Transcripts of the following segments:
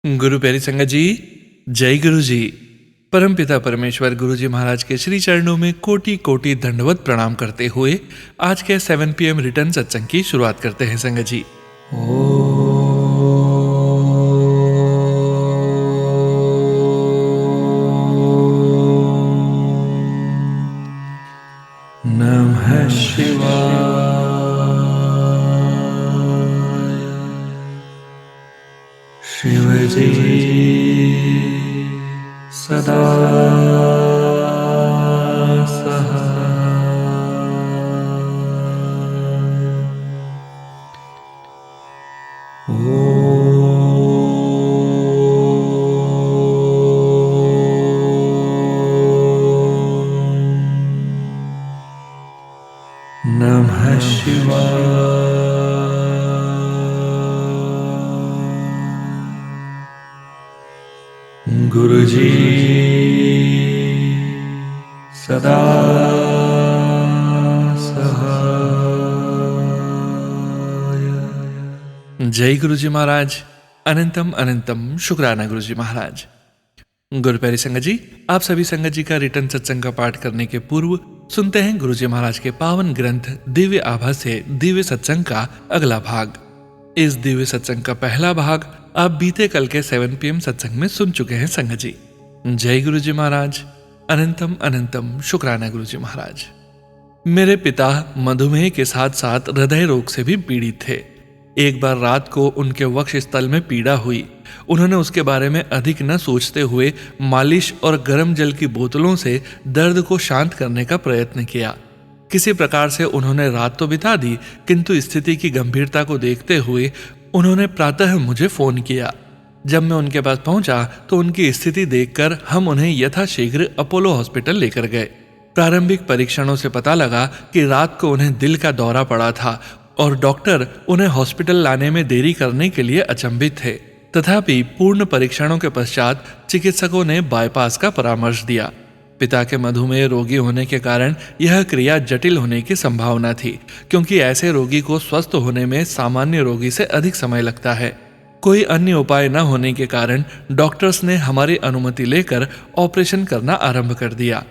गुरु प्यारी संगत जी, जय गुरु जी। परमपिता परमेश्वर गुरु जी महाराज के श्री चरणों में कोटि कोटि दंडवत प्रणाम करते हुए आज के 7 PM रिटर्न सत्संग की शुरुआत करते हैं संगत जी। नमः शिवाय। शिव जी सदा नमः शिवाय। गुरु जी सदा सहाय। जय गुरु जी महाराज। अनंतम अनंतम शुक्राना गुरु जी महाराज। गुरु प्यारी संगत जी, आप सभी संगत जी का रिटर्न सत्संग का पाठ करने के पूर्व सुनते हैं गुरु जी महाराज के पावन ग्रंथ दिव्य आभा से दिव्य सत्संग का अगला भाग। इस दिव्य सत्संग का पहला भाग आप बीते कल के 7 PM सत्संग में सुन चुके हैं संगत जी। जय गुरु जी महाराज। अनंतम अनंतम शुक्राना गुरु जी महाराज। मेरे पिता मधुमेह के साथ साथ हृदय रोग से भी पीड़ित थे। एक बार रात को उनके वक्ष स्थल में पीड़ा हुई। उन्होंने उसके बारे में अधिक न सोचते हुए मालिश और गर्म जल की बोतलों से दर्द को शांत करने का प्रयत्न किया। किसी प्रकार से उन्होंने रात तो बिता दी, किंतु स्थिति की गंभीरता को देखते हुए उन्होंने प्रातः मुझे फोन किया। जब मैं उनके पास पहुंचा तो उनकी स्थिति देखकर हम उन्हें यथाशीघ्र अपोलो हॉस्पिटल लेकर गए। प्रारंभिक परीक्षणों से पता लगा कि रात को उन्हें दिल का दौरा पड़ा था और डॉक्टर उन्हें हॉस्पिटल लाने में देरी करने के लिए अचंभित थे। तथापि पूर्ण परीक्षणों के पश्चात चिकित्सकों ने बाईपास का परामर्श दिया। पिता के मधुमेह रोगी होने के कारण यह क्रिया जटिल होने की संभावना थी, क्योंकि ऐसे रोगी को स्वस्थ होने में सामान्य रोगी से अधिक समय लगता है। कोई अन्य उपाय न होने के कारण डॉक्टर्स ने हमारी अनुमति लेकर ऑपरेशन करना आरंभ कर दिया।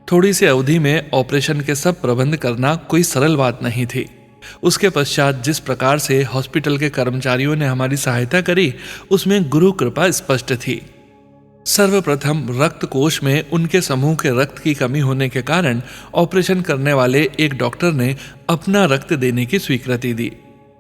थोड़ी सी अवधि में ऑपरेशन के सब प्रबंध करना कोई सरल बात नहीं थी। उसके पश्चात जिस प्रकार से हॉस्पिटल के कर्मचारियों ने हमारी सहायता करी, उसमें गुरु कृपा स्पष्ट थी। सर्वप्रथम रक्त कोश में उनके समूह के रक्त की कमी होने के कारण ऑपरेशन करने वाले एक डॉक्टर ने अपना रक्त देने की स्वीकृति दी।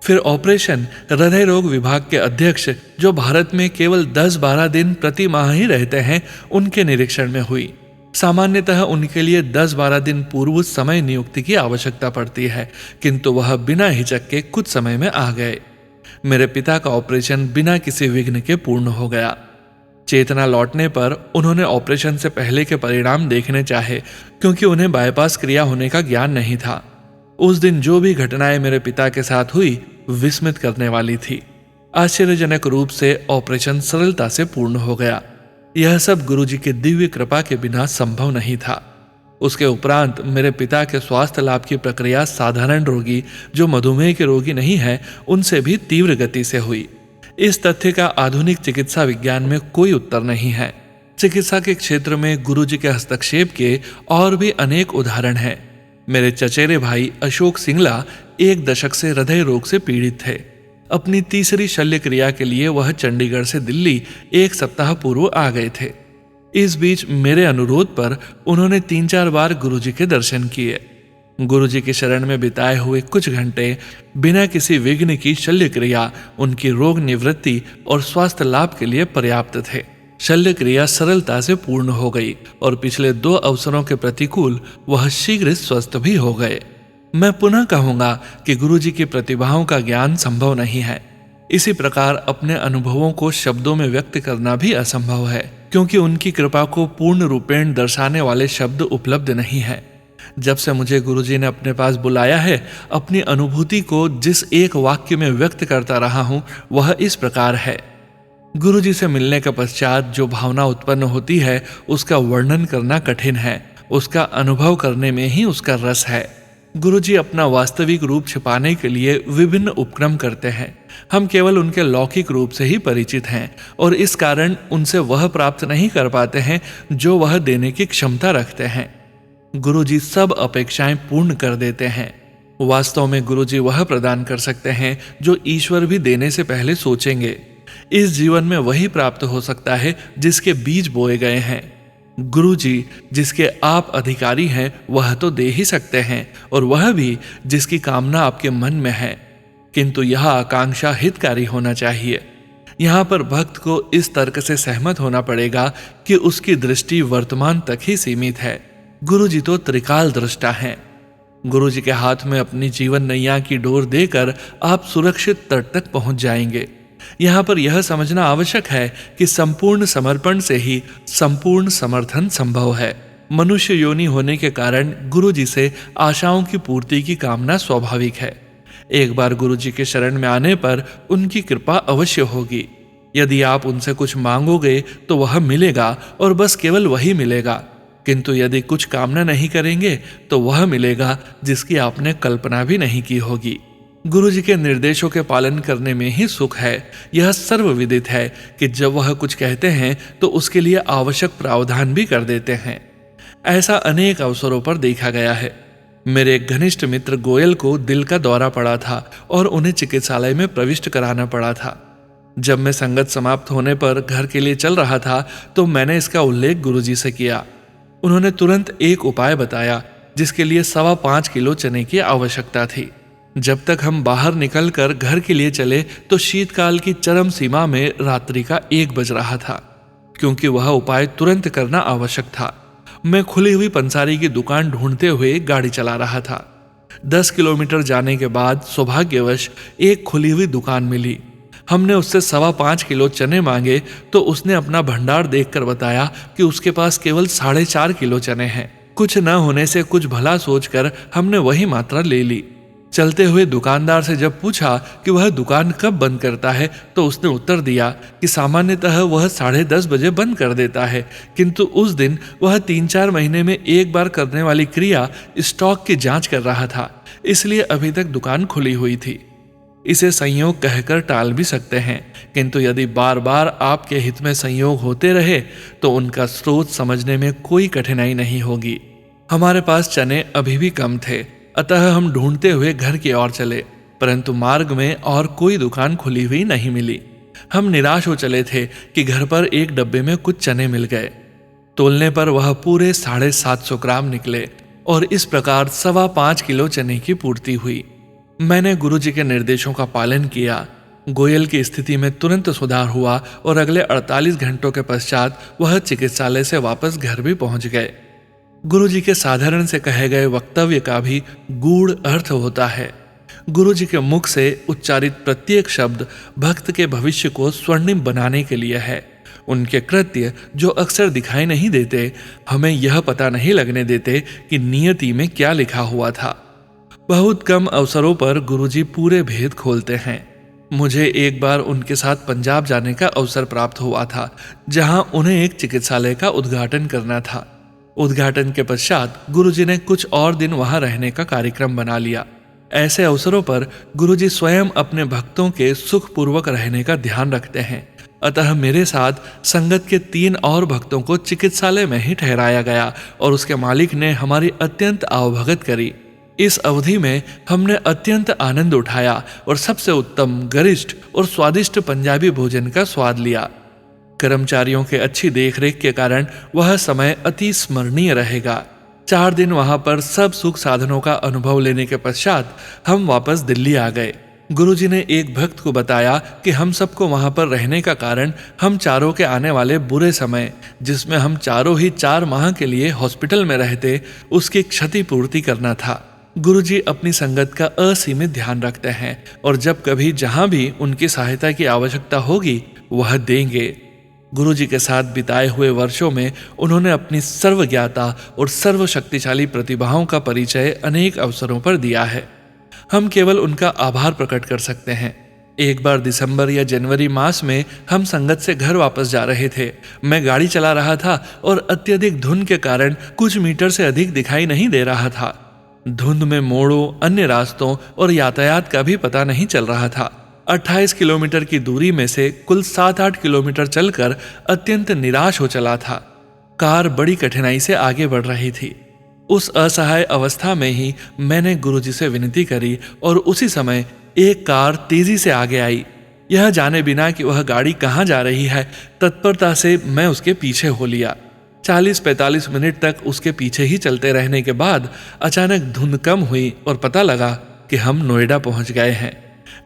फिर ऑपरेशन हृदय रोग विभाग के अध्यक्ष, जो भारत में केवल 10-12 दिन प्रति माह ही रहते हैं, उनके निरीक्षण में हुई। सामान्यतः उनके लिए 10-12 दिन पूर्व समय नियुक्ति की आवश्यकता पड़ती है, किंतु वह बिना हिचक के कुछ समय में आ गए। मेरे पिता का ऑपरेशन बिना किसी विघ्न के पूर्ण हो गया। चेतना लौटने पर उन्होंने ऑपरेशन से पहले के परिणाम देखने चाहे, क्योंकि उन्हें बाईपास क्रिया होने का ज्ञान नहीं था। उस दिन जो भी घटनाएं मेरे पिता के साथ हुई विस्मित करने वाली थी। आश्चर्यजनक रूप से ऑपरेशन सरलता से पूर्ण हो गया। यह सब गुरुजी की दिव्य कृपा के बिना संभव नहीं था। उसके उपरांत मेरे पिता के स्वास्थ्य लाभ की प्रक्रिया साधारण रोगी, जो मधुमेह के रोगी नहीं है, उनसे भी तीव्र गति से हुई। इस तथ्य का आधुनिक चिकित्सा विज्ञान में कोई उत्तर नहीं है। चिकित्सा के क्षेत्र में गुरुजी के हस्तक्षेप के और भी अनेक उदाहरण हैं। मेरे चचेरे भाई अशोक सिंगला 1 दशक से हृदय रोग से पीड़ित थे। अपनी तीसरी शल्य क्रिया के लिए वह चंडीगढ़ से दिल्ली 1 सप्ताह पूर्व आ गए थे। इस बीच मेरे अनुरोध पर उन्होंने 3-4 बार गुरुजी के दर्शन किए। गुरुजी की शरण में बिताए हुए कुछ घंटे बिना किसी विघ्न की शल्य क्रिया उनकी रोग निवृत्ति और स्वास्थ्य लाभ के लिए पर्याप्त थे। शल्य क्रिया सरलता से पूर्ण हो गई और पिछले 2 अवसरों के प्रतिकूल वह शीघ्र स्वस्थ भी हो गए। मैं पुनः कहूंगा कि गुरुजी की प्रतिभाओं का ज्ञान संभव नहीं है। इसी प्रकार अपने अनुभवों को शब्दों में व्यक्त करना भी असंभव है, क्योंकि उनकी कृपा को पूर्ण रूपेण दर्शाने वाले शब्द उपलब्ध नहीं है। जब से मुझे गुरुजी ने अपने पास बुलाया है, अपनी अनुभूति को जिस एक वाक्य में व्यक्त करता रहा हूं, वह इस प्रकार है। गुरुजी से मिलने के पश्चात जो भावना उत्पन्न होती है, उसका वर्णन करना कठिन है। उसका अनुभव करने में ही उसका रस है। गुरुजी अपना वास्तविक रूप छिपाने के लिए विभिन्न उपक्रम करते हैं। हम केवल उनके लौकिक रूप से ही परिचित हैं और इस कारण उनसे वह प्राप्त नहीं कर पाते हैं जो वह देने की क्षमता रखते हैं। गुरुजी सब अपेक्षाएं पूर्ण कर देते हैं। वास्तव में गुरुजी वह प्रदान कर सकते हैं जो ईश्वर भी देने से पहले सोचेंगे। इस जीवन में वही प्राप्त हो सकता है जिसके बीज बोए गए हैं। गुरुजी जिसके आप अधिकारी हैं वह तो दे ही सकते हैं, और वह भी जिसकी कामना आपके मन में है, किंतु यह आकांक्षा हितकारी होना चाहिए। यहाँ पर भक्त को इस तर्क से सहमत होना पड़ेगा कि उसकी दृष्टि वर्तमान तक ही सीमित है। गुरुजी तो त्रिकाल दृष्टा हैं। गुरुजी के हाथ में अपनी जीवन नैया की डोर देकर आप सुरक्षित तट तक पहुंच जाएंगे। यहाँ पर यह समझना आवश्यक है कि संपूर्ण समर्पण से ही संपूर्ण समर्थन संभव है। मनुष्य योनि होने के कारण गुरुजी से आशाओं की पूर्ति की कामना स्वाभाविक है। एक बार गुरुजी के शरण में आने पर उनकी कृपा अवश्य होगी। यदि आप उनसे कुछ मांगोगे तो वह मिलेगा, और बस केवल वही मिलेगा। किंतु यदि कुछ कामना नहीं करेंगे तो वह मिलेगा जिसकी आपने कल्पना भी नहीं की होगी। गुरुजी के निर्देशों के पालन करने में ही सुख है। यह सर्वविदित है कि जब वह कुछ कहते हैं तो उसके लिए आवश्यक प्रावधान भी कर देते हैं। ऐसा अनेक अवसरों पर देखा गया है। मेरे एक घनिष्ठ मित्र गोयल को दिल का दौरा पड़ा था और उन्हें चिकित्सालय में प्रविष्ट कराना पड़ा था। जब मैं संगत समाप्त होने पर घर के लिए चल रहा था तो मैंने इसका उल्लेख गुरुजी से किया। उन्होंने तुरंत एक उपाय बताया जिसके लिए 5.25 किलो चने की आवश्यकता थी। जब तक हम बाहर निकलकर घर के लिए चले तो शीतकाल की चरम सीमा में रात्रि का 1 बज रहा था। क्योंकि वह उपाय तुरंत करना आवश्यक था, मैं खुली हुई पंसारी की दुकान ढूंढते हुए गाड़ी चला रहा था। 10 किलोमीटर जाने के बाद सौभाग्यवश एक खुली हुई दुकान मिली। हमने उससे 5.25 किलो चने मांगे तो उसने अपना भंडार देखकर बताया कि उसके पास केवल 4.5 किलो चने हैं। कुछ न होने से कुछ भला सोचकर हमने वही मात्रा ले ली। चलते हुए दुकानदार से जब पूछा कि वह दुकान कब बंद करता है तो उसने उत्तर दिया कि सामान्यतः वह 10:30 बजे बंद कर देता है, किंतु उस दिन वह 3-4 महीने में एक बार करने वाली क्रिया स्टॉक की जांच कर रहा था, इसलिए अभी तक दुकान खुली हुई थी। इसे संयोग कहकर टाल भी सकते हैं, किंतु यदि बार बार आपके हित में संयोग होते रहे तो उनका स्रोत समझने में कोई कठिनाई नहीं होगी। हमारे पास चने अभी भी कम थे, अतः हम ढूंढते हुए घर की ओर चले, परंतु मार्ग में और कोई दुकान खुली हुई नहीं मिली। हम निराश हो चले थे कि घर पर एक डब्बे में कुछ चने मिल गए। तोलने पर वह पूरे 750 ग्राम निकले और इस प्रकार 5.25 किलो चने की पूर्ति हुई। मैंने गुरुजी के निर्देशों का पालन किया। गोयल की स्थिति में तुरंत सुधार हुआ और अगले 48 घंटों के पश्चात वह चिकित्सालय से वापस घर भी पहुंच गए। गुरुजी के साधारण से कहे गए वक्तव्य का भी गूढ़ अर्थ होता है। गुरुजी के मुख से उच्चारित प्रत्येक शब्द भक्त के भविष्य को स्वर्णिम बनाने के लिए है। उनके कृत्य जो अक्सर दिखाई नहीं देते, हमें यह पता नहीं लगने देते कि नियति में क्या लिखा हुआ था। बहुत कम अवसरों पर गुरुजी पूरे भेद खोलते हैं। मुझे एक बार उनके साथ पंजाब जाने का अवसर प्राप्त हुआ था, जहां उन्हें एक चिकित्सालय का उद्घाटन करना था। उद्घाटन के पश्चात गुरुजी ने कुछ और दिन वहां रहने का कार्यक्रम बना लिया। ऐसे अवसरों पर गुरुजी स्वयं अपने भक्तों के सुखपूर्वक रहने का ध्यान रखते हैं। अतः मेरे साथ संगत के 3 और भक्तों को चिकित्सालय में ही ठहराया गया और उसके मालिक ने हमारी अत्यंत आवभगत करी। इस अवधि में हमने अत्यंत आनंद उठाया और सबसे उत्तम, गरिष्ठ और स्वादिष्ट पंजाबी भोजन का स्वाद लिया। कर्मचारियों के अच्छी देखरेख के कारण वह समय अति स्मरणीय रहेगा। 4 दिन वहां पर सब सुख साधनों का अनुभव लेने के पश्चात हम वापस दिल्ली आ गए। गुरुजी ने एक भक्त को बताया कि हम सबको वहां पर रहने का कारण हम चारों के आने वाले बुरे समय, जिसमें हम चारों ही 4 माह के लिए हॉस्पिटल में रहते, उसकी क्षतिपूर्ति करना था। गुरुजी अपनी संगत का असीमित ध्यान रखते हैं और जब कभी जहां भी उनकी सहायता की आवश्यकता होगी वह देंगे। गुरुजी के साथ बिताए हुए वर्षों में उन्होंने अपनी सर्वज्ञाता और सर्वशक्तिशाली प्रतिभाओं का परिचय अनेक अवसरों पर दिया है। हम केवल उनका आभार प्रकट कर सकते हैं। एक बार दिसंबर या जनवरी मास में हम संगत से घर वापस जा रहे थे। मैं गाड़ी चला रहा था और अत्यधिक धुंध के कारण कुछ मीटर से अधिक दिखाई नहीं दे रहा था। धुंध में मोड़ों, अन्य रास्तों और यातायात का भी पता नहीं चल रहा था। 28 किलोमीटर की दूरी में से कुल 7-8 किलोमीटर चलकर अत्यंत निराश हो चला था। कार बड़ी कठिनाई से आगे बढ़ रही थी। उस असहाय अवस्था में ही मैंने गुरुजी से विनती करी और उसी समय एक कार तेजी से आगे आई। यह जाने बिना कि वह गाड़ी कहाँ जा रही है, तत्परता से मैं उसके पीछे हो लिया। 40-45 मिनट तक उसके पीछे ही चलते रहने के बाद अचानक धुंध कम हुई और पता लगा कि हम नोएडा पहुंच गए हैं।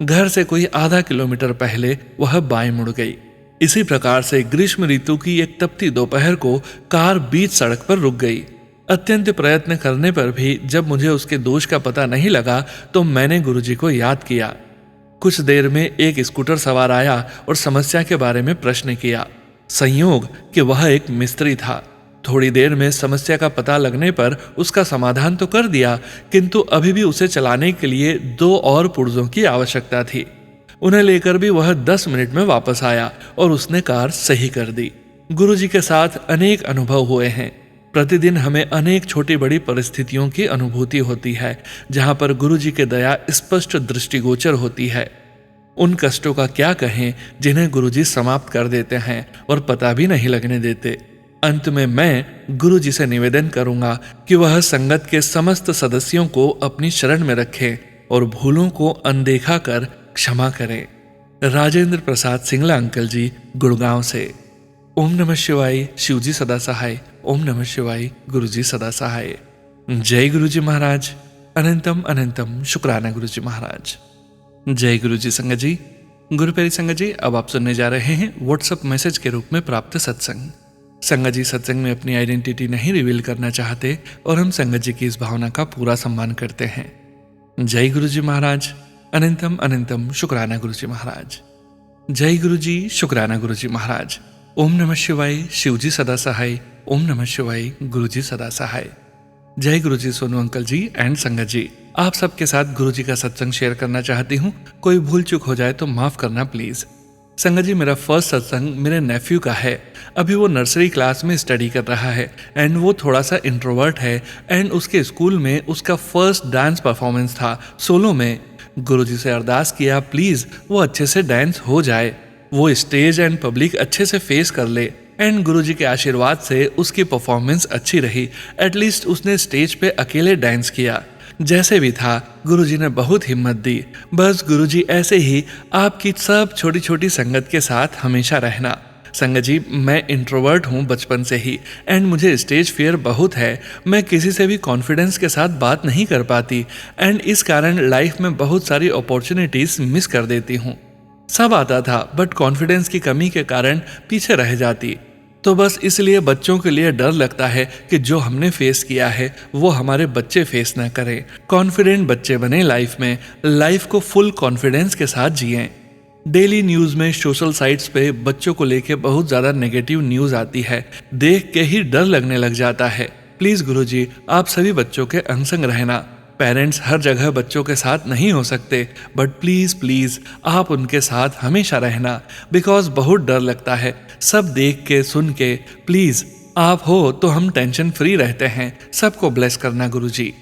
घर से कोई आधा किलोमीटर पहले वह बाएं मुड़ गई। इसी प्रकार से ग्रीष्म ऋतु की एक तपती दोपहर को कार बीच सड़क पर रुक गई। अत्यंत प्रयत्न करने पर भी जब मुझे उसके दोष का पता नहीं लगा तो मैंने गुरुजी को याद किया। कुछ देर में एक स्कूटर सवार आया और समस्या के बारे में प्रश्न किया। संयोग कि वह एक मिस्त्री था। थोड़ी देर में समस्या का पता लगने पर उसका समाधान तो कर दिया, किंतु अभी भी उसे चलाने के लिए 2 और पुर्जों की आवश्यकता थी। उन्हें लेकर भी वह 10 मिनट में वापस आया और उसने कार सही कर दी। गुरुजी के साथ अनेक अनुभव हुए हैं। प्रतिदिन हमें अनेक छोटी बड़ी परिस्थितियों की अनुभूति होती है, जहां पर गुरुजी की दया स्पष्ट दृष्टिगोचर होती है। उन कष्टों का क्या कहें जिन्हें गुरुजी समाप्त कर देते हैं और पता भी नहीं लगने देते। अंत में मैं गुरुजी से निवेदन करूंगा कि वह संगत के समस्त सदस्यों को अपनी शरण में रखें और भूलों को अनदेखा कर क्षमा करें। राजेंद्र प्रसाद सिंगला अंकल जी, गुड़गांव से। ओम नमः शिवाय। शिवजी सदा सहाय। ओम नमः शिवाय। गुरुजी सदा सहाय। जय गुरुजी महाराज। अनंतम अनंतम शुक्राना गुरुजी महाराज। जय गुरुजी संगत जी। गुरु प्यारी संगत जी, अब आप सुनने जा रहे हैं व्हाट्सएप मैसेज के रूप में प्राप्त सत्संग। संगत जी सत्संग में अपनी आइडेंटिटी नहीं रिवील करना चाहते और हम संगत जी की इस भावना का पूरा सम्मान करते हैं। जय गुरुजी महाराज। अनंतम अनंतम शुक्राना गुरुजी महाराज। जय गुरुजी, शुक्राना गुरुजी महाराज। ओम नमः शिवाय। शिवजी सदा सहाय। ओम नमः शिवाय। गुरुजी सदा सहाय। जय Guruji Sonu uncle ji and संगत जी, आप सबके साथ गुरुजी का सत्संग शेयर करना चाहती हूँ। कोई भूल चूक हो जाए तो माफ करना प्लीज। संगत जी, मेरा फर्स्ट सत्संग मेरे नेफ्यू का है। अभी वो नर्सरी क्लास में स्टडी कर रहा है एंड वो थोड़ा सा इंट्रोवर्ट है एंड उसके स्कूल में उसका फर्स्ट डांस परफॉर्मेंस था सोलो में। गुरुजी से अरदास किया प्लीज वो अच्छे से डांस हो जाए, वो स्टेज एंड पब्लिक अच्छे से फेस कर ले एंड गुरुजी के आशीर्वाद से उसकी परफॉर्मेंस अच्छी रही। एटलीस्ट उसने स्टेज पे अकेले डांस किया। जैसे भी था गुरुजी ने बहुत हिम्मत दी। बस गुरुजी ऐसे ही आपकी सब छोटी छोटी संगत के साथ हमेशा रहना। संगत जी, मैं इंट्रोवर्ट हूँ बचपन से ही एंड मुझे स्टेज फियर बहुत है। मैं किसी से भी कॉन्फिडेंस के साथ बात नहीं कर पाती एंड इस कारण लाइफ में बहुत सारी अपॉर्चुनिटीज मिस कर देती हूँ। सब आता था बट कॉन्फिडेंस की कमी के कारण पीछे रह जाती। तो बस इसलिए बच्चों के लिए डर लगता है कि जो हमने फेस किया है वो हमारे बच्चे फेस ना करें। कॉन्फिडेंट बच्चे बने लाइफ में, लाइफ को फुल कॉन्फिडेंस के साथ जिएं। डेली न्यूज में, सोशल साइट्स पे बच्चों को लेके बहुत ज्यादा नेगेटिव न्यूज आती है, देख के ही डर लगने लग जाता है। प्लीज गुरुजी, आप सभी बच्चों के अंग संग रहना। पेरेंट्स हर जगह बच्चों के साथ नहीं हो सकते बट प्लीज प्लीज आप उनके साथ हमेशा रहना, बिकॉज बहुत डर लगता है सब देख के सुन के। प्लीज आप हो तो हम टेंशन फ्री रहते हैं। सबको ब्लेस करना गुरुजी।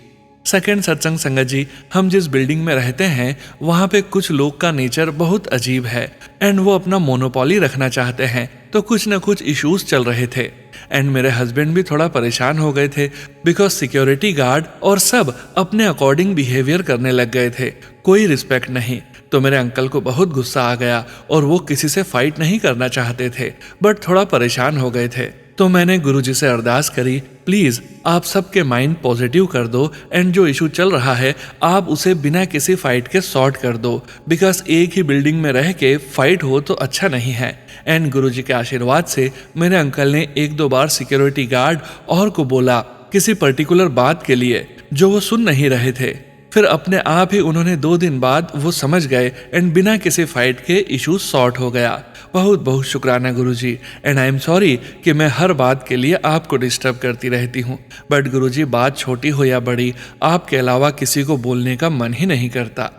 सेकेंड सत्संग संगत जी, हम जिस बिल्डिंग में रहते हैं वहाँ पे कुछ लोग का नेचर बहुत अजीब है एंड वो अपना मोनोपोली रखना चाहते हैं, तो कुछ न कुछ इश्यूज चल रहे थे एंड मेरे हस्बैंड भी थोड़ा परेशान हो गए थे बिकॉज सिक्योरिटी गार्ड और सब अपने अकॉर्डिंग बिहेवियर करने लग गए थे, कोई रिस्पेक्ट नहीं। तो मेरे अंकल को बहुत गुस्सा आ गया और वो किसी से फाइट नहीं करना चाहते थे बट थोड़ा परेशान हो गए थे। तो मैंने गुरुजी से अरदास करी प्लीज आप सबके माइंड पॉजिटिव कर दो एंड जो इशू चल रहा है आप उसे बिना किसी फाइट के सॉर्ट कर दो, बिकॉज एक ही बिल्डिंग में रह के फाइट हो तो अच्छा नहीं है। एंड गुरुजी के आशीर्वाद से मेरे अंकल ने 1-2 बार सिक्योरिटी गार्ड और को बोला किसी पर्टिकुलर बात के लिए जो वो सुन नहीं रहे थे। फिर अपने आप ही उन्होंने 2 दिन बाद वो समझ गए एंड बिना किसी फाइट के इशू सॉर्ट हो गया। बहुत बहुत शुक्राना गुरुजी एंड आई एम सॉरी कि मैं हर बात के लिए आपको डिस्टर्ब करती रहती हूँ, बट गुरुजी बात छोटी हो या बड़ी आपके अलावा किसी को बोलने का मन ही नहीं करता।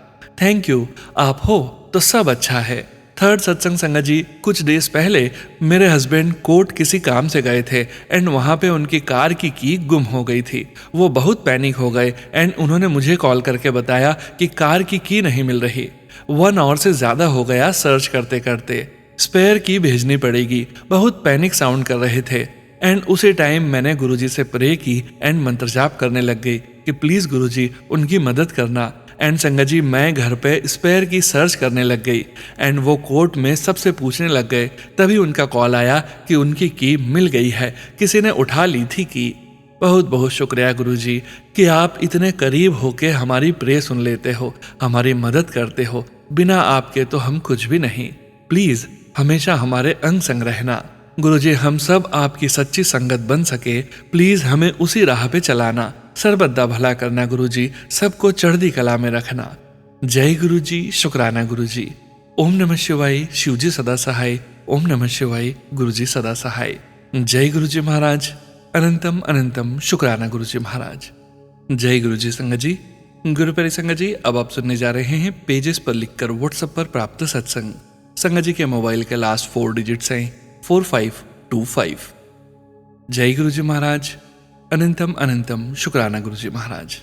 थैंक यू, आप हो तो सब अच्छा है। थर्ड सत्संग संगत जी, कुछ डेज पहले मेरे हस्बैंड कोर्ट किसी काम से गए थे एंड वहाँ पे उनकी कार की गुम हो गई थी। वो बहुत पैनिक हो गए एंड उन्होंने मुझे कॉल करके बताया कि कार की नहीं मिल रही। 1 आवर से ज़्यादा हो गया सर्च करते करते, स्पेयर की भेजनी पड़ेगी। बहुत पैनिक साउंड कर रहे थे एंड उसी टाइम मैंने गुरुजी से प्रे की एंड मंत्र जाप करने लग गई कि प्लीज़ गुरुजी उनकी मदद करना। एंड संगत जी, मैं घर पे स्पेयर की सर्च करने लग गई एंड वो कोर्ट में सबसे पूछने लग गए। तभी उनका कॉल आया कि उनकी की मिल गई है, किसी ने उठा ली थी की। बहुत बहुत शुक्रिया गुरुजी कि आप इतने करीब होके हमारी प्रे सुन लेते हो, हमारी मदद करते हो। बिना आपके तो हम कुछ भी नहीं। प्लीज़ हमेशा हमारे अंग संग रहना। गुरुजी, हम सब आपकी सच्ची संगत बन सके, प्लीज़ हमें उसी राह पे चलाना। सर्वदा भला करना गुरुजी, सबको चढ़ती कला में रखना। जय गुरुजी, शुक्राना गुरुजी। ओम नमः शिवाय, शिवजी सदा सहाय। ओम नमः शिवाय, गुरुजी सदा सहाय। जय गुरुजी महाराज। अनंतम अनंतम शुक्राना गुरुजी महाराज। जय गुरुजी संगत जी। गुरु प्यारे संगत जी, अब आप सुनने जा रहे हैं पेजेस पर लिखकर व्हाट्सएप पर प्राप्त सत्संग। संगत जी के मोबाइल के लास्ट 4 डिजिट्स हैं 4525। जय गुरुजी महाराज। अनंतम अनंतम शुक्राना गुरुजी महाराज।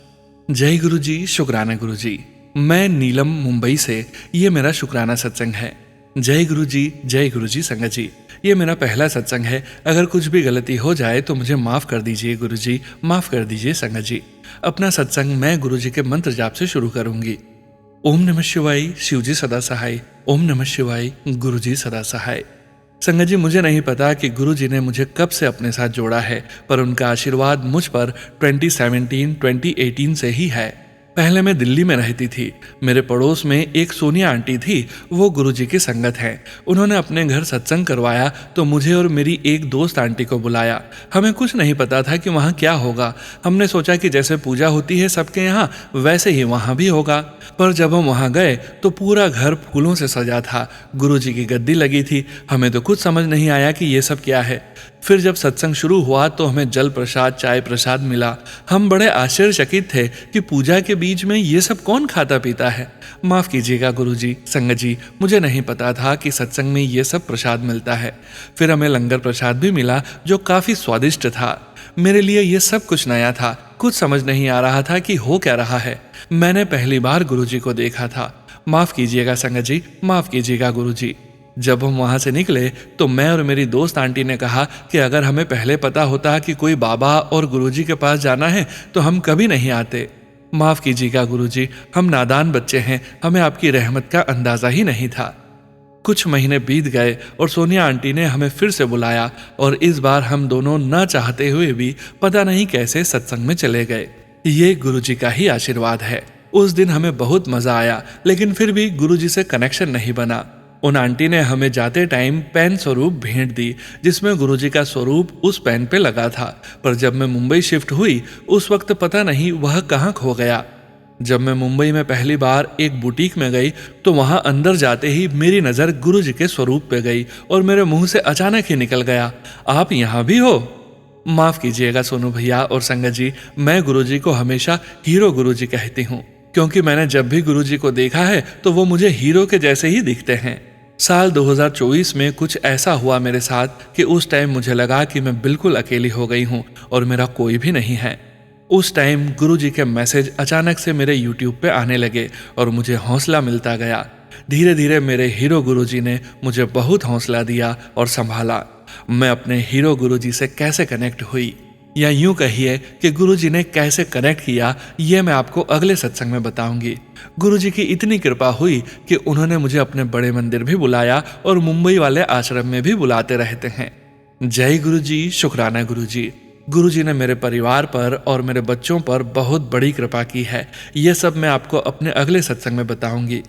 जय गुरुजी, शुक्राना गुरुजी। मैं नीलम मुंबई से, ये मेरा शुक्राना सत्संग है। जय गुरुजी संगत जी। ये मेरा पहला सत्संग है। अगर कुछ भी गलती हो जाए तो मुझे माफ़ कर दीजिए गुरुजी, माफ़ कर दीजिए संगत जी। अपना सत्संग मैं गुरुजी के मंत्र जाप से शुरू करूंगी। ओम नमः शिवाय, शिवजी सदा सहाय। ओम नमः शिवाय, गुरुजी सदा सहाय। संगत जी, मुझे नहीं पता कि गुरुजी ने मुझे कब से अपने साथ जोड़ा है, पर उनका आशीर्वाद मुझ पर 2018 से ही है। पहले मैं दिल्ली में रहती थी। मेरे पड़ोस में एक सोनिया आंटी थी, वो गुरुजी की संगत है। उन्होंने अपने घर सत्संग करवाया तो मुझे और मेरी एक दोस्त आंटी को बुलाया। हमें कुछ नहीं पता था कि वहाँ क्या होगा। हमने सोचा कि जैसे पूजा होती है सबके यहाँ, वैसे ही वहाँ भी होगा। पर जब हम वहाँ गए तो पूरा घर फूलों से सजा था। गुरुजी की गद्दी लगी थी। हमें तो कुछ समझ नहीं आया कि ये सब क्या है। फिर जब सत्संग शुरू हुआ तो हमें जल प्रसाद, चाय प्रसाद मिला। हम बड़े आश्चर्यचकित थे कि पूजा के बीच में ये सब कौन खाता पीता है। माफ़ कीजिएगा गुरुजी, संगत जी, मुझे नहीं पता था कि सत्संग में ये सब प्रसाद मिलता है। फिर हमें लंगर प्रसाद भी मिला जो काफ़ी स्वादिष्ट था। मेरे लिए ये सब कुछ नया था। कुछ समझ नहीं आ रहा था कि हो क्या रहा है। मैंने पहली बार गुरुजी को देखा था। माफ़ कीजिएगा संगत जी, माफ़ कीजिएगा गुरुजी। जब हम वहाँ से निकले तो मैं और मेरी दोस्त आंटी ने कहा कि अगर हमें पहले पता होता कि कोई बाबा और गुरुजी के पास जाना है तो हम कभी नहीं आते। माफ़ कीजिएगा गुरुजी, हम नादान बच्चे हैं, हमें आपकी रहमत का अंदाज़ा ही नहीं था। कुछ महीने बीत गए और सोनिया आंटी ने हमें फिर से बुलाया और इस बार हम दोनों न चाहते हुए भी पता नहीं कैसे सत्संग में चले गए। ये गुरुजी का ही आशीर्वाद है। उस दिन हमें बहुत मज़ा आया, लेकिन फिर भी गुरुजी से कनेक्शन नहीं बना। उन आंटी ने हमें जाते टाइम पेन स्वरूप भेंट दी, जिसमें गुरुजी का स्वरूप उस पेन पे लगा था। पर जब मैं मुंबई शिफ्ट हुई उस वक्त पता नहीं वह कहाँ खो गया। जब मैं मुंबई में पहली बार एक बुटीक में गई तो वहां अंदर जाते ही मेरी नज़र गुरुजी के स्वरूप पे गई और मेरे मुंह से अचानक ही निकल गया, आप यहाँ भी हो? माफ़ कीजिएगा सोनू भैया और संगत जी, मैं गुरुजी को हमेशा हीरो गुरुजी कहती हूँ, क्योंकि मैंने जब भी गुरुजी को देखा है तो वो मुझे हीरो के जैसे ही दिखते हैं। साल 2024 में कुछ ऐसा हुआ मेरे साथ कि उस टाइम मुझे लगा कि मैं बिल्कुल अकेली हो गई हूँ और मेरा कोई भी नहीं है। उस टाइम गुरुजी के मैसेज अचानक से मेरे यूट्यूब पे आने लगे और मुझे हौसला मिलता गया। धीरे धीरे मेरे हीरो गुरुजी ने मुझे बहुत हौसला दिया और संभाला। मैं अपने हीरो गुरुजी से कैसे कनेक्ट हुई, या यूं कहिए कि गुरुजी ने कैसे कनेक्ट किया, ये मैं आपको अगले सत्संग में बताऊंगी। गुरुजी की इतनी कृपा हुई कि उन्होंने मुझे अपने बड़े मंदिर भी बुलाया और मुंबई वाले आश्रम में भी बुलाते रहते हैं। जय गुरुजी, शुक्राना गुरुजी। गुरुजी ने मेरे परिवार पर और मेरे बच्चों पर बहुत बड़ी कृपा की है। यह सब मैं आपको अपने अगले सत्संग में बताऊंगी।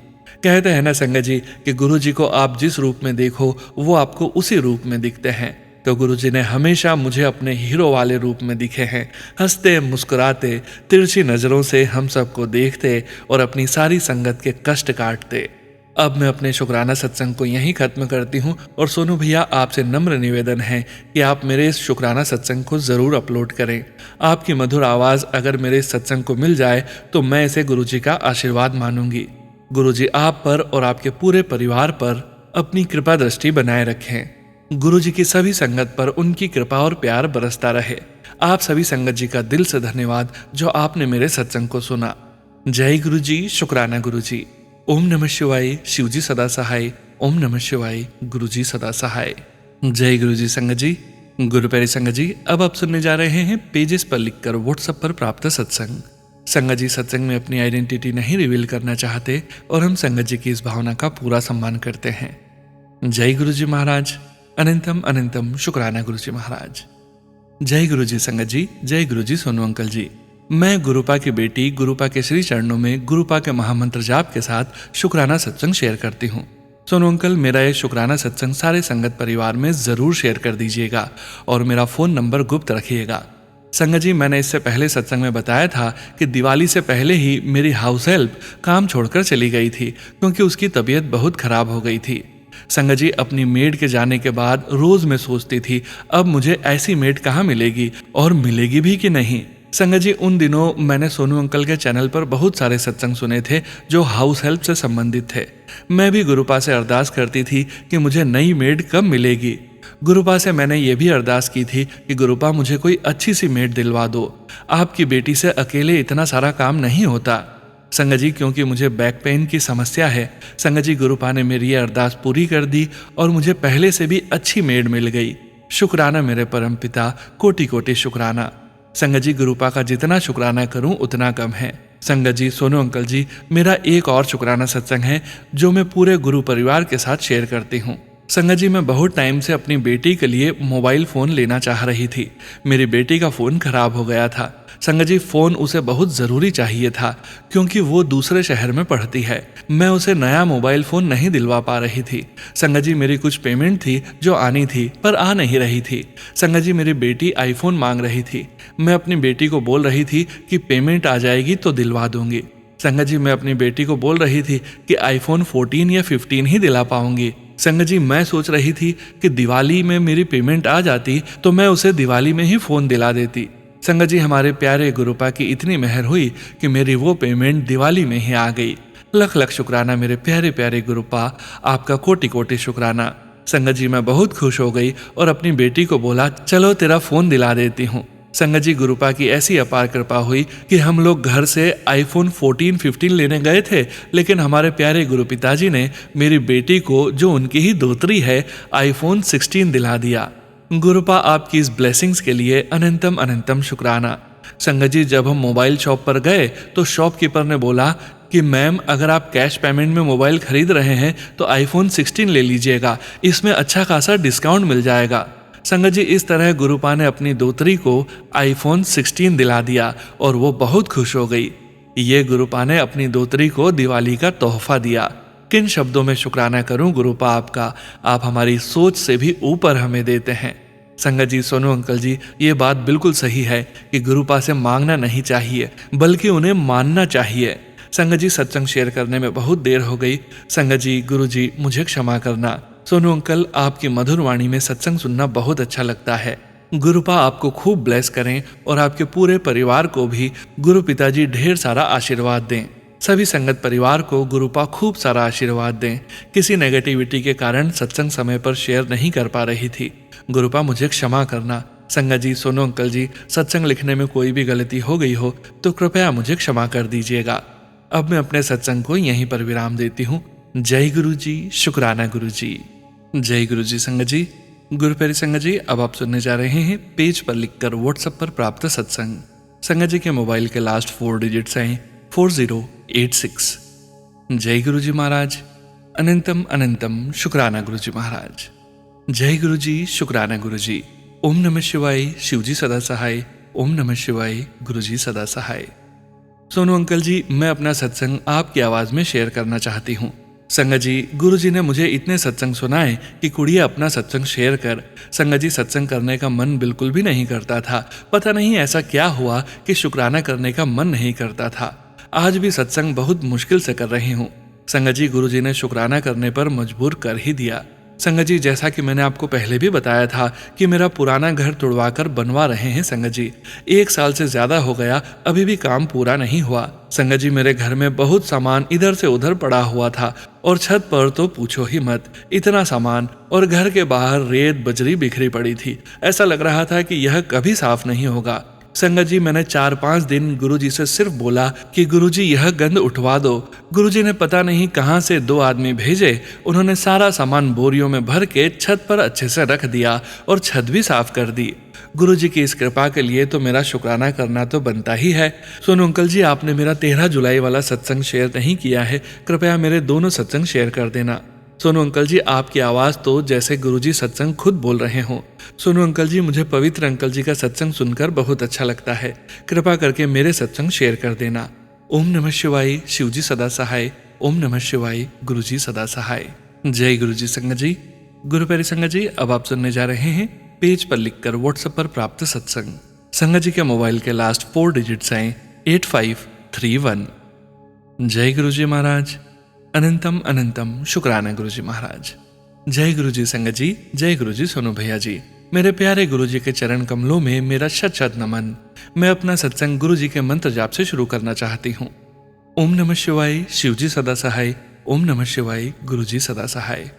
कहते हैं ना संगत जी कि गुरुजी को आप जिस रूप में देखो वो आपको उसी रूप में दिखते हैं। तो गुरुजी ने हमेशा मुझे अपने हीरो वाले रूप में दिखे हैं, हंसते मुस्कुराते, तिरछी नज़रों से हम सबको देखते और अपनी सारी संगत के कष्ट काटते। अब मैं अपने शुक्राना सत्संग को यहीं खत्म करती हूँ और सोनू भैया आपसे नम्र निवेदन है कि आप मेरे इस शुक्राना सत्संग को ज़रूर अपलोड करें। आपकी मधुर आवाज़ अगर मेरे इस सत्संग को मिल जाए तो मैं इसे गुरुजी का आशीर्वाद मानूंगी। गुरुजी आप पर और आपके पूरे परिवार पर अपनी कृपा दृष्टि बनाए रखें। गुरु जी की सभी संगत पर उनकी कृपा और प्यार बरसता रहे। आप सभी संगत जी का दिल से धन्यवाद जो आपने मेरे सत्संग को सुना। जय गुरु जी, शुक्राना गुरु जी। ओम नमः शिवाय, शिव जी सदा सहाय। ओम नमः शिवाय, गुरु जी सदा सहाय। जय गुरु जी संगत जी। गुरु प्यारे संगत जी, अब आप सुनने जा रहे हैं पेजेस पर लिखकर व्हाट्सएप पर प्राप्त सत्संग। संगत जी सत्संग में अपनी आइडेंटिटी नहीं रिवील करना चाहते और हम संगत जी की इस भावना का पूरा सम्मान करते हैं। जय गुरु जी महाराज। अनंतम अनंतम शुक्राना गुरु जी महाराज। जय गुरु जी संगत जी। जय गुरु जी सोनू अंकल जी। मैं गुरुपा की बेटी गुरुपा के श्री चरणों में गुरुपा के महामंत्र जाप के साथ शुक्राना सत्संग शेयर करती हूँ। सोनू अंकल, मेरा ये शुक्राना सत्संग सारे संगत परिवार में जरूर शेयर कर दीजिएगा और मेरा फोन नंबर गुप्त रखिएगा। संगत जी, मैंने इससे पहले सत्संग में बताया था कि दिवाली से पहले ही मेरी हाउस हेल्प काम छोड़कर चली गई थी क्योंकि उसकी तबीयत बहुत खराब हो गई थी। संगत जी, अपनी मेड के जाने के बाद रोज मैं सोचती थी अब मुझे ऐसी मेड कहाँ मिलेगी और मिलेगी भी कि नहीं। संगत जी, उन दिनों मैंने सोनू अंकल के चैनल पर बहुत सारे सत्संग सुने थे जो हाउस हेल्प से संबंधित थे। मैं भी गुरुपा से अरदास करती थी कि मुझे नई मेड कब मिलेगी। गुरुपा से मैंने ये भी अरदास की थी कि गुरुपा मुझे कोई अच्छी सी मेड दिलवा दो, आपकी बेटी से अकेले इतना सारा काम नहीं होता। संगत जी, क्योंकि मुझे बैक पेन की समस्या है, संगत जी गुरुपा ने मेरी ये अरदास पूरी कर दी और मुझे पहले से भी अच्छी मेड मिल गई। शुक्राना मेरे परम पिता, कोटि कोटि शुक्राना। संगत जी, गुरुपा का जितना शुक्राना करूं उतना कम है। संगत जी, सोनू अंकल जी, मेरा एक और शुक्राना सत्संग है जो मैं पूरे गुरु परिवार के साथ शेयर करती हूँ। संगत जी, मैं बहुत टाइम से अपनी बेटी के लिए मोबाइल फ़ोन लेना चाह रही थी। मेरी बेटी का फ़ोन खराब हो गया था। संगत जी, फ़ोन उसे बहुत ज़रूरी चाहिए था क्योंकि वो दूसरे शहर में पढ़ती है। मैं उसे नया मोबाइल फ़ोन नहीं दिलवा पा रही थी। संगत जी, मेरी कुछ पेमेंट थी जो आनी थी पर आ नहीं रही थी। संगत जी, मेरी बेटी आईफोन मांग रही थी। मैं अपनी बेटी को बोल रही थी कि पेमेंट आ जाएगी तो दिलवा दूंगी। संगत जी, मैं अपनी बेटी को बोल रही थी कि आईफोन 14 या 15 ही दिला पाऊंगी। संगत जी, मैं सोच रही थी कि दिवाली में मेरी पेमेंट आ जाती तो मैं उसे दिवाली में ही फ़ोन दिला देती। संगत जी, हमारे प्यारे गुरुपा की इतनी मेहर हुई कि मेरी वो पेमेंट दिवाली में ही आ गई। लख लख शुक्राना मेरे प्यारे प्यारे गुरुपा, आपका कोटि कोटि शुक्राना। संगत जी, मैं बहुत खुश हो गई और अपनी बेटी को बोला चलो तेरा फ़ोन दिला देती हूँ। संगत जी, गुरुपा की ऐसी अपार कृपा हुई कि हम लोग घर से आईफोन 14, 15 लेने गए थे, लेकिन हमारे प्यारे गुरु पिताजी ने मेरी बेटी को, जो उनकी ही दोतरी है, आईफोन 16 दिला दिया। गुरुपा, आपकी इस ब्लेसिंग्स के लिए अनंतम अनंतम शुक्राना। संगत जी, जब हम मोबाइल शॉप पर गए तो शॉपकीपर ने बोला कि मैम, अगर आप कैश पेमेंट में मोबाइल खरीद रहे हैं तो आईफोन 16 ले लीजिएगा, इसमें अच्छा खासा डिस्काउंट मिल जाएगा। संगत जी, इस तरह गुरुपा ने अपनी दोतरी को आईफोन 16 दिला दिया और वो बहुत खुश हो गई। ये गुरुपा ने अपनी दोतरी को दिवाली का तोहफा दिया। किन शब्दों में शुक्राना करूं गुरुपा आपका, आप हमारी सोच से भी ऊपर हमें देते हैं। संगत जी, सोनू अंकल जी, ये बात बिल्कुल सही है कि गुरुपा से मांगना नहीं चाहिए बल्कि उन्हें मानना चाहिए। संगत जी, सत्संग शेयर करने में बहुत देर हो गई। संगत जी, गुरु जी, मुझे क्षमा करना। सोनू अंकल, आपकी मधुर वाणी में सत्संग सुनना बहुत अच्छा लगता है। गुरुपा आपको खूब ब्लेस करें और आपके पूरे परिवार को भी गुरु पिताजी ढेर सारा आशीर्वाद दें। सभी संगत परिवार को गुरुपा खूब सारा आशीर्वाद दें। किसी नेगेटिविटी के कारण सत्संग समय पर शेयर नहीं कर पा रही थी। गुरुपा, मुझे क्षमा करना। संगत जी, सोनू अंकल जी, सत्संग लिखने में कोई भी गलती हो गई हो तो कृपया मुझे क्षमा कर दीजिएगा। अब मैं अपने सत्संग को यहीं पर विराम देती हूँ। जय गुरु जी, शुक्राना गुरु जी। जय गुरु जी संगत जी। गुरु प्यारी संगत जी, अब आप सुनने जा रहे हैं पेज पर लिखकर व्हाट्सएप पर प्राप्त सत्संग। संगत जी के मोबाइल के लास्ट 4 डिजिट्स हैं 4086। जय गुरु जी महाराज। अनंतम अनंतम शुक्राना गुरु जी महाराज। जय गुरु जी, शुक्राना गुरु जी। ओम नमः शिवाय, शिव जी सदा सहाय। ओम नमः शिवाय, गुरु जी सदा सहाय। सोनू अंकल जी, मैं अपना सत्संग आपकी आवाज में शेयर करना चाहती हूँ। संगत जी, गुरु जी ने मुझे इतने सत्संग सुनाए कि कुड़िया अपना सत्संग शेयर कर। संगत जी, सत्संग करने का मन बिल्कुल भी नहीं करता था। पता नहीं ऐसा क्या हुआ कि शुक्राना करने का मन नहीं करता था। आज भी सत्संग बहुत मुश्किल से कर रही हूँ। संगत जी, गुरु जी ने शुक्राना करने पर मजबूर कर ही दिया। संगत जी, जैसा कि मैंने आपको पहले भी बताया था कि मेरा पुराना घर तुड़वाकर बनवा रहे हैं संगत जी। 1 साल से ज्यादा हो गया, अभी भी काम पूरा नहीं हुआ। संगत जी, मेरे घर में बहुत सामान इधर से उधर पड़ा हुआ था और छत पर तो पूछो ही मत, इतना सामान, और घर के बाहर रेत बजरी बिखरी पड़ी थी। ऐसा लग रहा था कि यह कभी साफ नहीं होगा। संगत जी, मैंने 4-5 दिन गुरुजी से सिर्फ बोला कि गुरुजी यह गंद उठवा दो। गुरुजी ने पता नहीं कहां से 2 आदमी भेजे। उन्होंने सारा सामान बोरियों में भर के छत पर अच्छे से रख दिया और छत भी साफ कर दी। गुरुजी की इस कृपा के लिए तो मेरा शुक्राना करना तो बनता ही है। सोनू अंकल जी, आपने मेरा 13 जुलाई वाला सत्संग शेयर नहीं किया है, कृपया मेरे दोनों सत्संग शेयर कर देना। सोनू अंकल जी, आपकी आवाज तो जैसे गुरुजी सत्संग खुद बोल रहे हो। सोनू अंकल जी, मुझे पवित्र अंकल जी का सत्संग सुनकर बहुत अच्छा लगता है, कृपा करके मेरे सत्संग शेयर कर देना। ओम नमः शिवाय, शिवजी सदा सहाय। ओम नमः शिवाय, गुरुजी सदा सहाय। जय गुरुजी। संगत जी, गुरु प्यारी संगत जी, अब आप सुनने जा रहे हैं पेज पर लिखकर व्हाट्सएप पर प्राप्त सत्संग। संगत जी के मोबाइल के लास्ट 4 डिजिट्स हैं 8531। जय गुरुजी महाराज। अनंतम अनंतम शुक्राना गुरुजी महाराज। जय गुरुजी संगत जी, जय गुरुजी सोनू भैया जी। मेरे प्यारे गुरुजी के चरण कमलों में मेरा शत शत नमन। मैं अपना सत्संग गुरुजी के मंत्र जाप से शुरू करना चाहती हूँ। ओम नमः शिवाय, शिवजी सदा सहाय। ओम नमः शिवाय, गुरुजी सदा सहाय।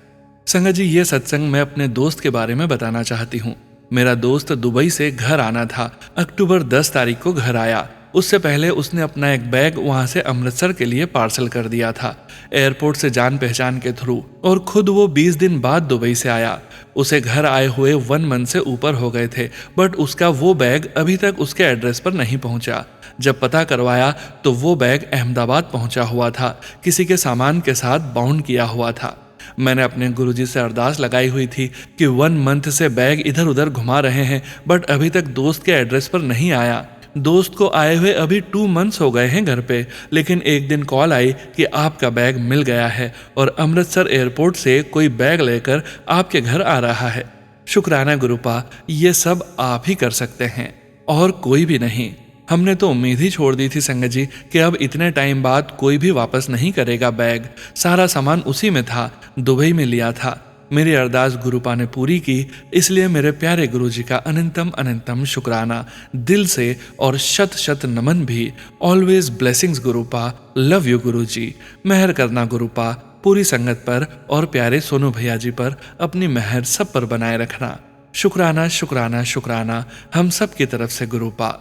संगत जी, ये सत्संग मैं अपने दोस्त के बारे में बताना चाहती हूँ। मेरा दोस्त दुबई से घर आना था। अक्टूबर 10 तारीख को घर आया। उससे पहले उसने अपना एक बैग वहां से अमृतसर के लिए पार्सल कर दिया था, एयरपोर्ट से जान पहचान के थ्रू, और खुद वो 20 दिन बाद दुबई से आया। उसे घर आए हुए 1 मंथ से ऊपर हो गए थे, बट उसका वो बैग अभी तक उसके एड्रेस पर नहीं पहुंचा। जब पता करवाया तो वो बैग अहमदाबाद पहुंचा हुआ था, किसी के सामान के साथ बाउंड किया हुआ था। मैंने अपने गुरुजी से अरदास लगाई हुई थी कि 1 मंथ से बैग इधर उधर घुमा रहे हैं, बट अभी तक दोस्त के एड्रेस पर नहीं आया। दोस्त को आए हुए अभी 2 मंथ्स हो गए हैं घर पे, लेकिन एक दिन कॉल आई कि आपका बैग मिल गया है और अमृतसर एयरपोर्ट से कोई बैग लेकर आपके घर आ रहा है। शुक्राना गुरुपा, ये सब आप ही कर सकते हैं और कोई भी नहीं। हमने तो उम्मीद ही छोड़ दी थी संगत जी कि अब इतने टाइम बाद कोई भी वापस नहीं करेगा बैग। सारा सामान उसी में था, दुबई में लिया था। मेरी अरदास गुरुपा ने पूरी की, इसलिए मेरे प्यारे गुरुजी का अनंतम अनंतम शुक्राना दिल से और शत शत नमन भी। ऑलवेज ब्लेसिंग्स गुरुपा, लव यू गुरुजी। मेहर करना गुरुपा, पूरी संगत पर और प्यारे सोनू भैया जी पर अपनी मेहर सब पर बनाए रखना। शुक्राना शुक्राना शुक्राना हम सब की तरफ से गुरुपा।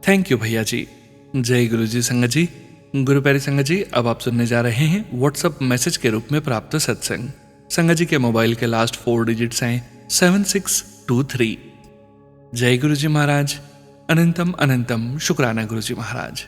थैंक यू भैया जी। जय गुरुजी संगत जी। गुरु प्यारी संगत जी, अब आप सुनने जा रहे हैं व्हाट्सएप मैसेज के रूप में प्राप्त सत्संग। संगत जी के मोबाइल के लास्ट 4 डिजिट्स हैं 7623। जय गुरुजी महाराज। अनंतम अनंतम शुक्राना गुरुजी महाराज।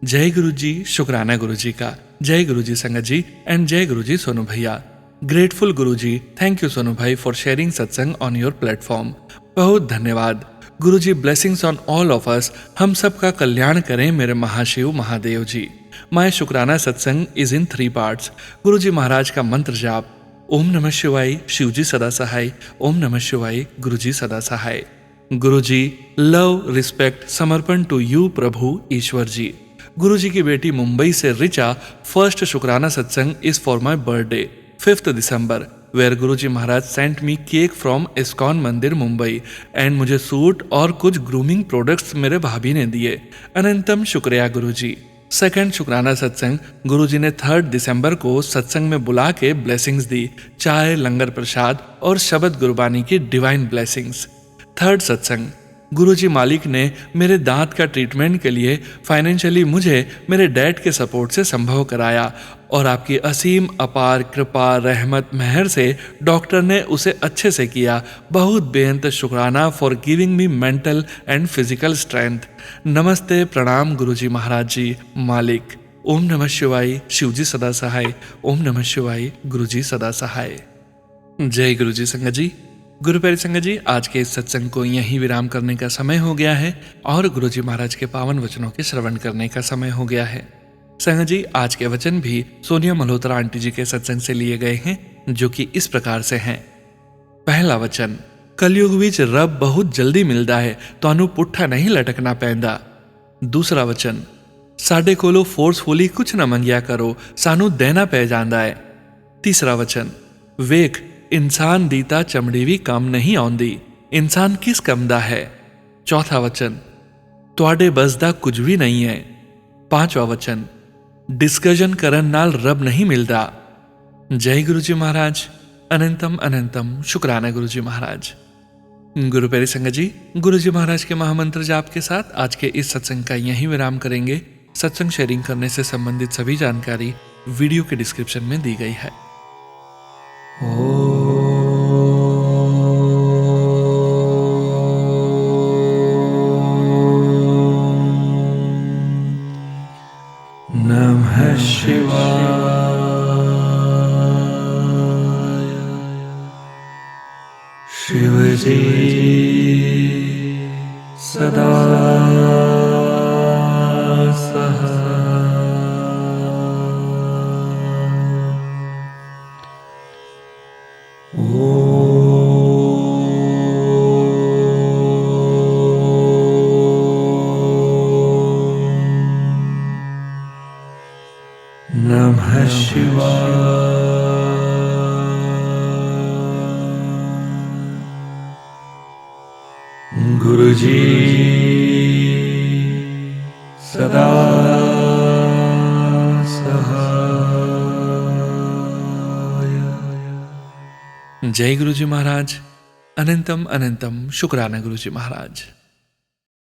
जय गुरुजी, शुक्राना गुरुजी का। जय गुरुजी संगत जी एंड जय गुरुजी सोनू भैया। Grateful Guruji, thank you Sonu भाई for sharing satsang on your platform. बहुत धन्यवाद Guruji. Blessings on all of us. हम सब का कल्याण करें मेरे महाशिव महादेव जी। माय शुक्राना सत्संग इज इन 3 पार्ट्स। गुरुजी महाराज का मंत्र जाप। ओम नमः शिवाय, शिवजी सदा सहाय। ओम नमः शिवाय, गुरुजी सदा सहाय। गुरुजी, लव रिस्पेक्ट समर्पण टू यू प्रभु ईश्वर जी। गुरुजी की बेटी मुंबई से Richa first shukrana satsang is for my birthday 5th December, where Guruji Maharaj sent me cake from ISKCON mandir Mumbai and मुझे सूट और कुछ ग्रूमिंग प्रोडक्ट्स मेरे भाभी ने दिए। अनंतम शुक्रिया गुरुजी। सेकंड शुक्राना सत्संग गुरुजी ने 3rd दिसंबर को सत्संग में बुला के ब्लेसिंग्स दी, चाय, लंगर प्रसाद और शब्द गुरबानी की डिवाइन ब्लेसिंग्स। 3rd सत्संग गुरुजी मालिक ने मेरे दांत का ट्रीटमेंट के लिए फाइनेंशियली मुझे मेरे डैड के सपोर्ट से संभव कराया और आपकी असीम अपार कृपा रहमत मेहर से डॉक्टर ने उसे अच्छे से किया। बहुत बेअंत शुक्राना for giving me mental and physical strength. नमस्ते, प्रणाम गुरुजी महाराज जी मालिक। ओम नमः शिवाय, शिवजी सदा सहाय। ओम नमः शिवाय, गुरुजी सदा सहाय। जय गुरुजी संगत जी। गुरु प्यारी संगत जी, आज के इस सत्संग को यहीं विराम करने का समय हो गया है और गुरुजी महाराज के पावन वचनों के श्रवण करने का समय हो गया है। संगत जी, आज के वचन भी सोनिया मल्होत्रा आंटी जी के सत्संग से लिए गए हैं, जो कि इस प्रकार से हैं। पहला वचन, कलयुग विच रब बहुत जल्दी मिलता है, तानू पुट्ठा नहीं लटकना पैंदा। दूसरा वचन, साडे कोलो फोर्सफुली कुछ न मंगिया करो, सानू देना पै जांदा है। तीसरा वचन, वेख इंसान दीता चमड़ी भी कम नहीं आउंदी, इंसान किस कम दा है। चौथा वचन, ਤੁਹਾਡੇ बस दा कुछ भी नहीं है। पांचवा वचन, डिस्कशन करन नाल रब नहीं मिलता। जय गुरु जी महाराज। अनंतम अनंतम शुक्राना गुरु जी महाराज। गुरु प्यारी संगत जी, गुरु जी महाराज के महामंत्र जाप के साथ आज के इस सत्संग का यहीं विराम करेंगे। सत्संग शेयरिंग करने से संबंधित सभी जानकारी वीडियो के डिस्क्रिप्शन में दी गई है। नमः शिवाय। शिव जी सदा नमः शिवाय। गुरु जी सदा सहाय। जय गुरु जी महाराज। अनंतम अनंतम शुक्राना गुरु जी महाराज।